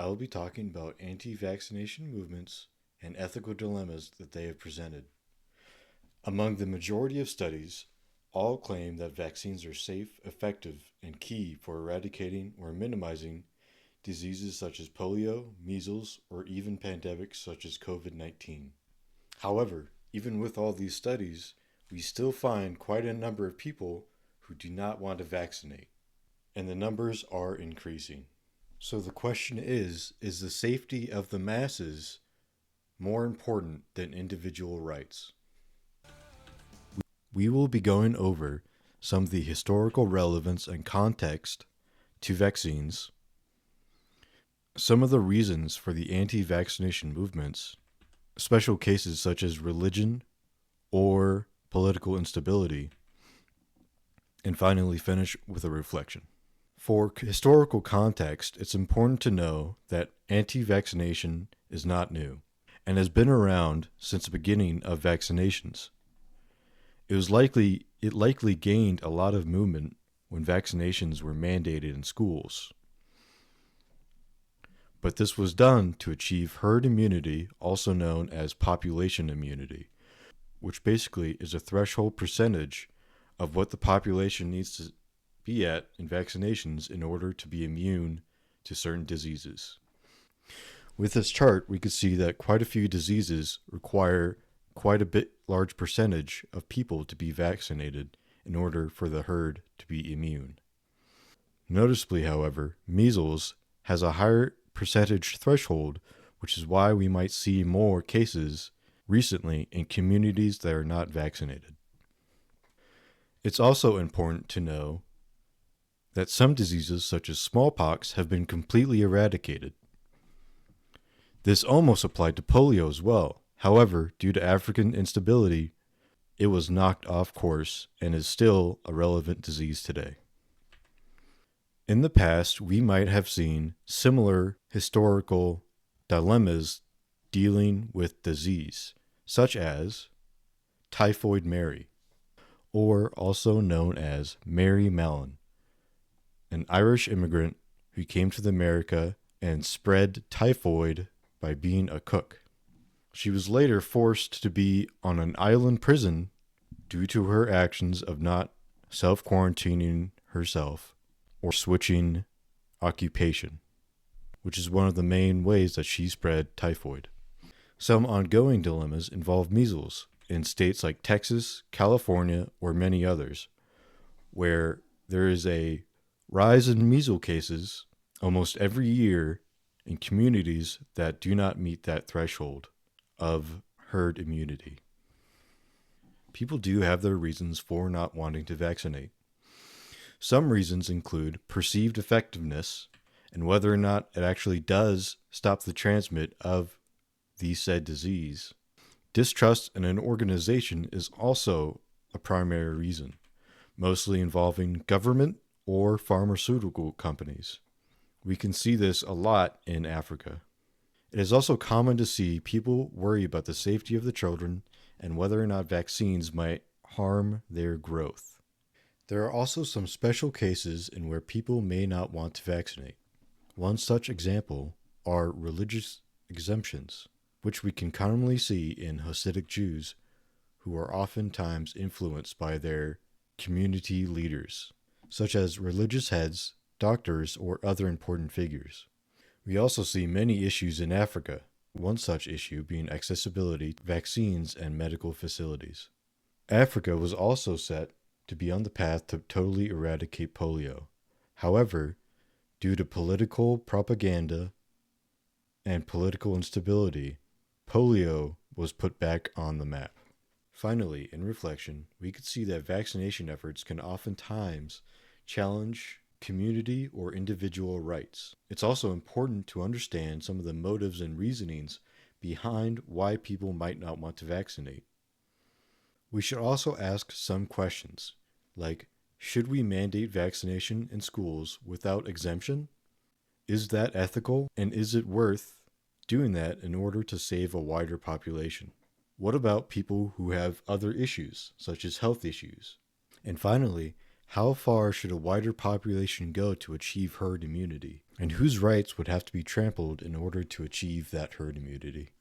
I will be talking about anti vaccination movements and ethical dilemmas that they have presented. Among the majority of studies, all claim that vaccines are safe, effective, and key for eradicating or minimizing diseases such as polio, measles, or even pandemics such as COVID 19. However, even with all these studies, we still find quite a number of people who do not want to vaccinate, and the numbers are increasing. So the question is the safety of the masses more important than individual rights? We will be going over some of the historical relevance and context to vaccines, some of the reasons for the anti vaccination movements, special cases such as religion or political instability, and finally finish with a reflection. For historical context, it's important to know that anti vaccination is not new and has been around since the beginning of vaccinations. It likely gained a lot of movement when vaccinations were mandated in schools. But this was done to achieve herd immunity, also known as population immunity, which basically is a threshold percentage of what the population needs to be at in vaccinations in order to be immune to certain diseases. With this chart, we could see that quite a few diseases require quite a bit large percentage of people to be vaccinated in order for the herd to be immune. Noticeably, however, measles has a higher percentage threshold, which is why we might see more cases recently in communities that are not vaccinated. It's also important to know that some diseases, such as smallpox, have been completely eradicated. This almost applied to polio as well. However, due to African instability, it was knocked off course and is still a relevant disease today. In the past, we might have seen similar historical dilemmas dealing with disease, such as Typhoid Mary, or also known as Mary Mallon, an Irish immigrant who came to America and spread typhoid by being a cook. She was later forced to be on an island prison due to her actions of not self-quarantining herself or switching occupation, which is one of the main ways that she spread typhoid. Some ongoing dilemmas involve measles in states like Texas, California, or many others, where there is a rise in measles cases almost every year in communities that do not meet that threshold of herd immunity. People do have their reasons for not wanting to vaccinate. Some reasons include perceived effectiveness and whether or not it actually does stop the transmit of the said disease. Distrust in an organization is also a primary reason, mostly involving government or pharmaceutical companies. We can see this a lot in Africa. It is also common to see people worry about the safety of the children and whether or not vaccines might harm their growth. There are also some special cases in where people may not want to vaccinate. One such example are religious exemptions, which we can commonly see in Hasidic Jews who are oftentimes influenced by their community leaders, such as religious heads, doctors, or other important figures. We also see many issues in Africa, one such issue being accessibility to vaccines and medical facilities. Africa was also set to be on the path to totally eradicate polio. However, due to political propaganda and political instability, polio was put back on the map. Finally, in reflection, we could see that vaccination efforts can oftentimes challenge community or individual rights. It's also important to understand some of the motives and reasonings behind why people might not want to vaccinate. We should also ask some questions, like, should we mandate vaccination in schools without exemption? Is that ethical, and is it worth doing that in order to save a wider population? What about people who have other issues, such as health issues? And finally, How far should a wider population go to achieve herd immunity? And whose rights would have to be trampled in order to achieve that herd immunity?